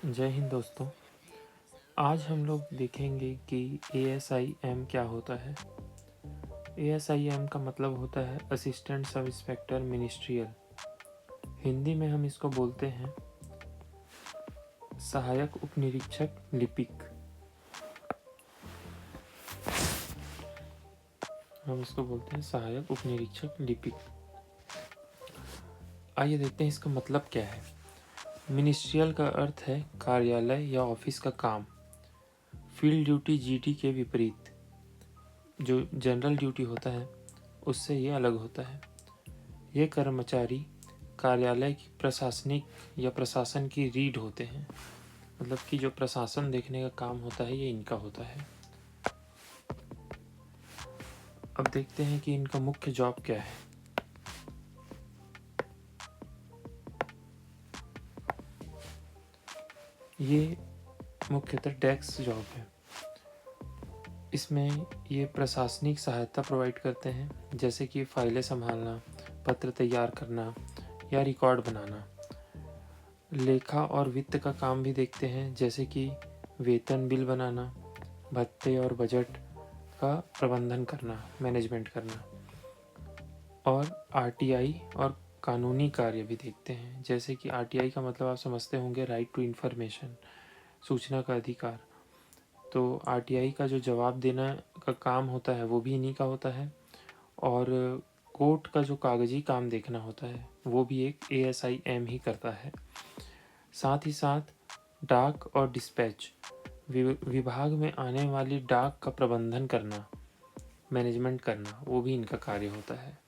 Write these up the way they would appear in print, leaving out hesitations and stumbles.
जय हिंद दोस्तों। आज हम लोग देखेंगे कि ASIM क्या होता है। ASIM का मतलब होता है assistant sub inspector ministerial. Hindi में हम इसको बोलते हैं सहायक उपनिरीक्षक लिपिक। सहायक उपनिरीक्षक लिपिक। आइए देखते हैं इसका मतलब क्या है। मिनिस्ट्रियल का अर्थ है कार्यालय या ऑफिस का काम। फील्ड ड्यूटी GD के विपरीत जो जनरल ड्यूटी होता है उससे ये अलग होता है। ये कर्मचारी कार्यालय की प्रशासनिक या प्रशासन की रीढ़ होते हैं, मतलब कि जो प्रशासन देखने का काम होता है ये इनका होता है। अब देखते हैं कि इनका मुख्य जॉब क्या है। ये मुख्यतः डेस्क जॉब है। इसमें ये प्रशासनिक सहायता प्रोवाइड करते हैं, जैसे कि फाइलें संभालना, पत्र तैयार करना या रिकॉर्ड बनाना। लेखा और वित्त का काम भी देखते हैं, जैसे कि वेतन बिल बनाना, भत्ते और बजट का प्रबंधन करना, मैनेजमेंट करना। और RTI और कानूनी कार्य भी देखते हैं, जैसे कि RTI का मतलब आप समझते होंगे राइट टू इन्फॉर्मेशन, सूचना का अधिकार। तो RTI का जो जवाब देना का काम होता है वो भी इन्हीं का होता है। और कोर्ट का जो कागजी काम देखना होता है वो भी एक ASIM ही करता है। साथ ही साथ डाक और डिस्पैच, विभाग में आने वाली डाक का प्रबंधन करना, मैनेजमेंट करना, वो भी इनका कार्य होता है।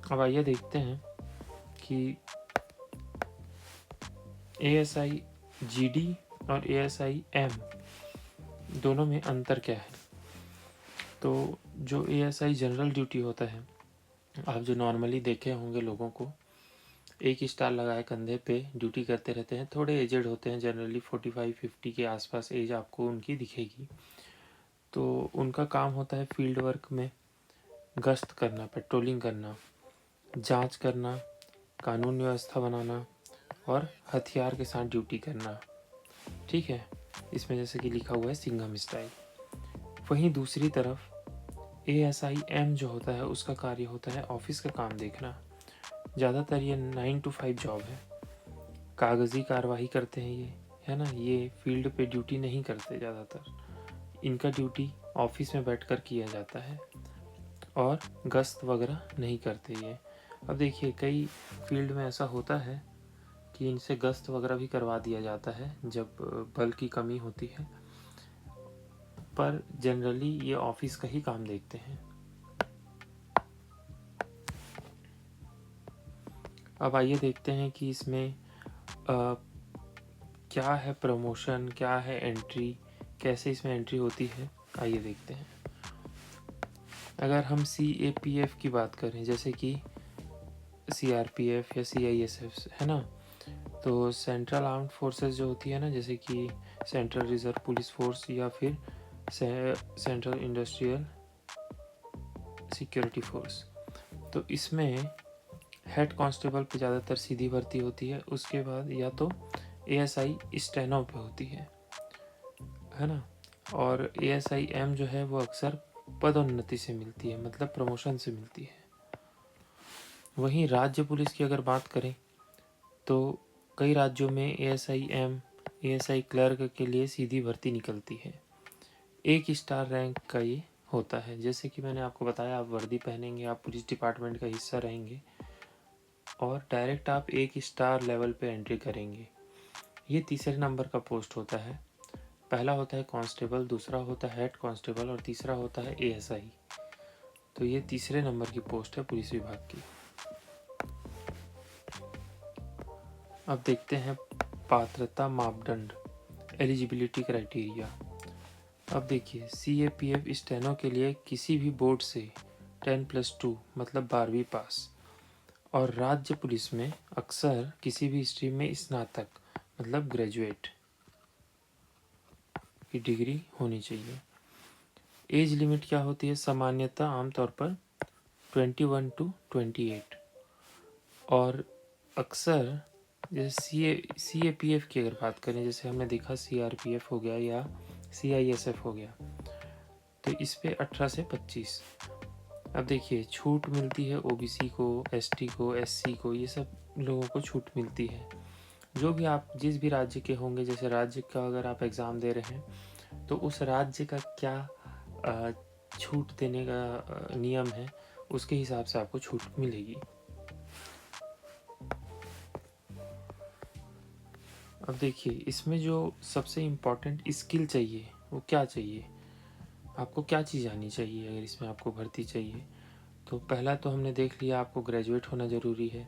अब आइए देखते हैं कि ASI-GD और ASIM दोनों में अंतर क्या है। तो जो ASI जनरल ड्यूटी होता है, आप जो नॉर्मली देखे होंगे लोगों को, एक स्टार लगाए कंधे पे ड्यूटी करते रहते हैं, थोड़े एजेड होते हैं, जनरली 45-50 के आसपास एज आपको उनकी दिखेगी। तो उनका काम होता है फील्ड वर्क में गश्त करना, पेट्रोलिंग करना, जांच करना, कानून व्यवस्था बनाना और हथियार के साथ ड्यूटी करना। ठीक है, इसमें जैसे कि लिखा हुआ है सिंघम स्टाइल। वहीं दूसरी तरफ ASIM जो होता है उसका कार्य होता है ऑफिस का काम देखना। ज़्यादातर ये 9 to 5 जॉब है, कागजी कार्रवाई करते हैं ये, है ना। ये फील्ड पे ड्यूटी नहीं करते ज़्यादातर, इनका ड्यूटी ऑफिस में बैठकर किया जाता है और गश्त वगैरह नहीं करते ये। अब देखिए कई फील्ड में ऐसा होता है कि इनसे गश्त वगैरह भी करवा दिया जाता है जब बल की कमी होती है, पर जनरली ये ऑफिस का ही काम देखते हैं। अब आइए देखते हैं कि इसमें क्या है प्रमोशन, क्या है एंट्री, कैसे इसमें एंट्री होती है, आइए देखते हैं। अगर हम CAPF की बात करें, जैसे कि CRPF या CISF, है ना, तो सेंट्रल आर्म्ड फोर्सेस जो होती है ना, जैसे कि सेंट्रल रिजर्व पुलिस फोर्स या फिर सेंट्रल इंडस्ट्रियल सिक्योरिटी फोर्स, तो इसमें हेड कांस्टेबल पे ज़्यादातर सीधी भर्ती होती है। उसके बाद या तो ASI स्टेनो पे होती है ना। और ASIM जो है वो अक्सर पदोन्नति से मिलती है, मतलब प्रमोशन से मिलती है। वहीं राज्य पुलिस की अगर बात करें तो कई राज्यों में ASIM, ASI क्लर्क के लिए सीधी भर्ती निकलती है। 1 स्टार रैंक का ये होता है। जैसे कि मैंने आपको बताया, आप वर्दी पहनेंगे, आप पुलिस डिपार्टमेंट का हिस्सा रहेंगे और डायरेक्ट आप 1 स्टार लेवल पे एंट्री करेंगे। ये तीसरे नंबर का पोस्ट होता है। पहला होता है कांस्टेबल, दूसरा होता है हेड कांस्टेबल और तीसरा होता है ASI। तो ये तीसरे नंबर की पोस्ट है पुलिस विभाग की। अब देखते हैं पात्रता मापदंड, एलिजिबिलिटी क्राइटेरिया। अब देखिए CAPF स्टेनो के लिए किसी भी बोर्ड से 10+2 मतलब 12वीं पास, और राज्य पुलिस में अक्सर किसी भी स्ट्रीम में स्नातक मतलब ग्रेजुएट की डिग्री होनी चाहिए। एज लिमिट क्या होती है, सामान्यतः आमतौर पर 21 to 28। और अक्सर जैसे CAPF की अगर बात करें, जैसे हमने देखा CRPF हो गया या CISF हो गया, तो इस पे 18 से 25। अब देखिए छूट मिलती है OBC को, ST को, SC को, ये सब लोगों को छूट मिलती है। जो भी आप जिस भी राज्य के होंगे, जैसे राज्य का अगर आप एग्ज़ाम दे रहे हैं तो उस राज्य का क्या छूट देने का नियम है, उसके हिसाब से आपको छूट मिलेगी। अब देखिए इसमें जो सबसे इम्पोर्टेंट स्किल चाहिए वो क्या चाहिए, आपको क्या चीज़ आनी चाहिए अगर इसमें आपको भर्ती चाहिए। तो पहला तो हमने देख लिया, आपको ग्रेजुएट होना ज़रूरी है।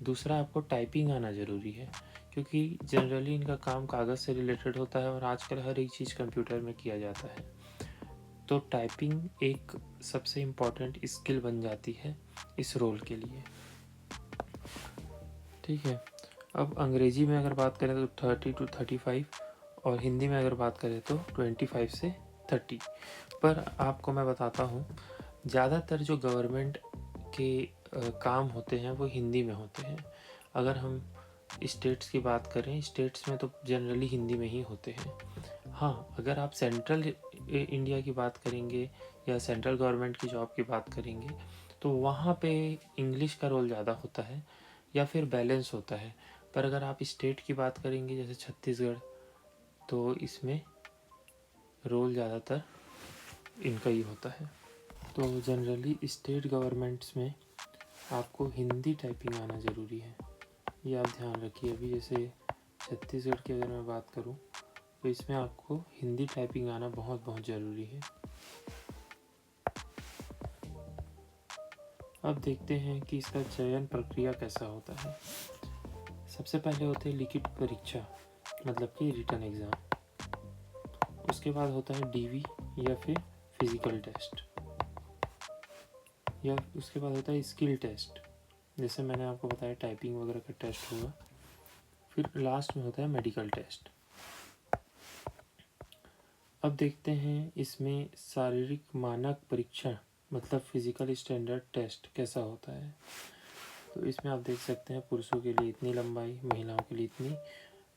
दूसरा, आपको टाइपिंग आना ज़रूरी है, क्योंकि जनरली इनका काम कागज़ से रिलेटेड होता है और आजकल हर एक चीज़ कंप्यूटर में किया जाता है। तो टाइपिंग एक सबसे इम्पॉर्टेंट स्किल बन जाती है इस रोल के लिए। ठीक है। अब अंग्रेजी में अगर बात करें तो 30 to 35, और हिंदी में अगर बात करें तो 25 से 30। पर आपको मैं बताता हूँ, ज़्यादातर जो गवर्नमेंट के काम होते हैं वो हिंदी में होते हैं। अगर हम स्टेट्स की बात करें, स्टेट्स में तो जनरली हिंदी में ही होते हैं। हाँ, अगर आप सेंट्रल इंडिया की बात करेंगे या सेंट्रल गवर्नमेंट की जॉब की बात करेंगे तो वहाँ पे इंग्लिश का रोल ज़्यादा होता है या फिर बैलेंस होता है। पर अगर आप स्टेट की बात करेंगे जैसे छत्तीसगढ़, तो इसमें रोल ज़्यादातर इनका ही होता है। तो जनरली स्टेट गवर्नमेंट्स में आपको हिंदी टाइपिंग आना ज़रूरी है, ये आप ध्यान रखिए। अभी जैसे छत्तीसगढ़ की अगर मैं बात करूं तो इसमें आपको हिंदी टाइपिंग आना बहुत बहुत ज़रूरी है। अब देखते हैं कि इसका चयन प्रक्रिया कैसा होता है। सबसे पहले होते हैं लिखित परीक्षा, मतलब कि रिटन एग्ज़ाम। उसके बाद होता है DV या फिर फिज़िकल टेस्ट, या उसके बाद होता है स्किल टेस्ट, जैसे मैंने आपको बताया टाइपिंग वगैरह का टेस्ट होगा। फिर लास्ट में होता है मेडिकल टेस्ट। अब देखते हैं इसमें शारीरिक मानक परीक्षण, मतलब फिजिकल स्टैंडर्ड टेस्ट कैसा होता है। तो इसमें आप देख सकते हैं पुरुषों के लिए इतनी लंबाई, महिलाओं के लिए इतनी,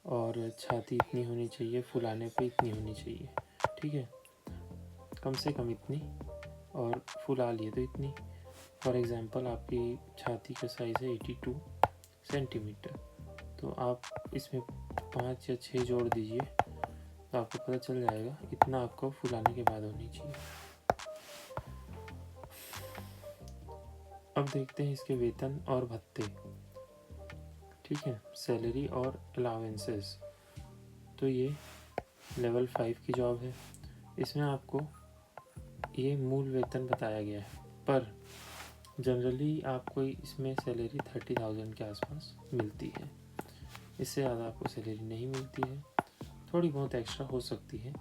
और छाती इतनी होनी चाहिए, फुलाने पे इतनी होनी चाहिए। ठीक है, कम से कम इतनी, और फुला लिए तो इतनी। फॉर एग्ज़ाम्पल आपकी छाती का साइज़ है 82 सेंटीमीटर, तो आप इसमें 5 या 6 जोड़ दीजिए तो आपको पता चल जाएगा इतना आपको फुलाने के बाद होनी चाहिए। अब देखते हैं इसके वेतन और भत्ते। ठीक है, सैलरी और अलाउंसेस। तो ये लेवल 5 की जॉब है, इसमें आपको ये मूल वेतन बताया गया है, पर जनरली आपको इसमें सैलरी 30,000 के आसपास मिलती है। इससे ज़्यादा आपको सैलरी नहीं मिलती है, थोड़ी बहुत एक्स्ट्रा हो सकती है।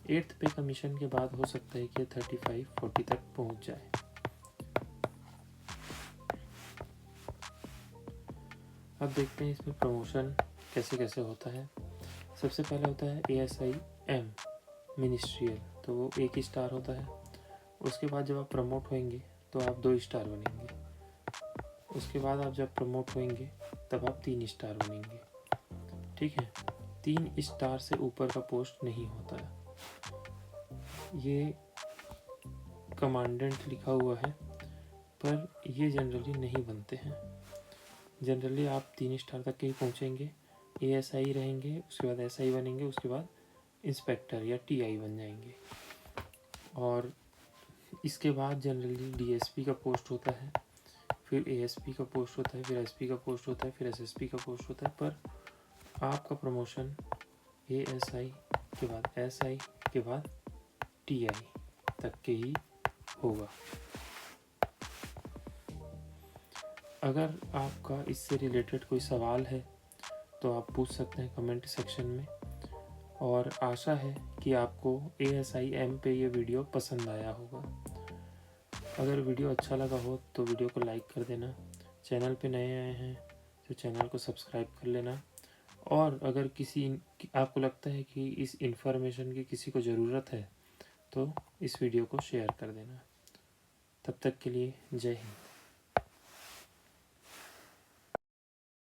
8th पे कमीशन के बाद हो सकता है कि 35-40 तक पहुंच जाए। अब देखते हैं इसमें प्रमोशन कैसे कैसे होता है। सबसे पहले होता है ASIM मिनिस्ट्रियल, तो वो 1 स्टार होता है। उसके बाद जब आप प्रमोट होंगे तो आप 2 स्टार बनेंगे। उसके बाद आप जब प्रमोट होंगे तब आप 3 स्टार बनेंगे। ठीक है, 3 स्टार से ऊपर का पोस्ट नहीं होता है। ये कमांडेंट लिखा हुआ है, पर ये जनरली नहीं बनते हैं। जनरली आप 3 स्टार तक के ही पहुँचेंगे, ASI रहेंगे, उसके बाद SI बनेंगे, उसके बाद इंस्पेक्टर या TI बन जाएंगे। और इसके बाद जनरली DSP का पोस्ट होता है, फिर ASP का पोस्ट होता है, फिर SP का पोस्ट होता है, फिर SSP का पोस्ट होता है। पर आपका प्रमोशन ASI के बाद SI के बाद TI तक के ही होगा। अगर आपका इससे रिलेटेड कोई सवाल है तो आप पूछ सकते हैं कमेंट सेक्शन में। और आशा है कि आपको ASIM पे ये वीडियो पसंद आया होगा। अगर वीडियो अच्छा लगा हो तो वीडियो को लाइक कर देना। चैनल पे नए आए हैं तो चैनल को सब्सक्राइब कर लेना। और अगर आपको लगता है कि इस इन्फॉर्मेशन की किसी को ज़रूरत है तो इस वीडियो को शेयर कर देना। तब तक के लिए जय हिंद।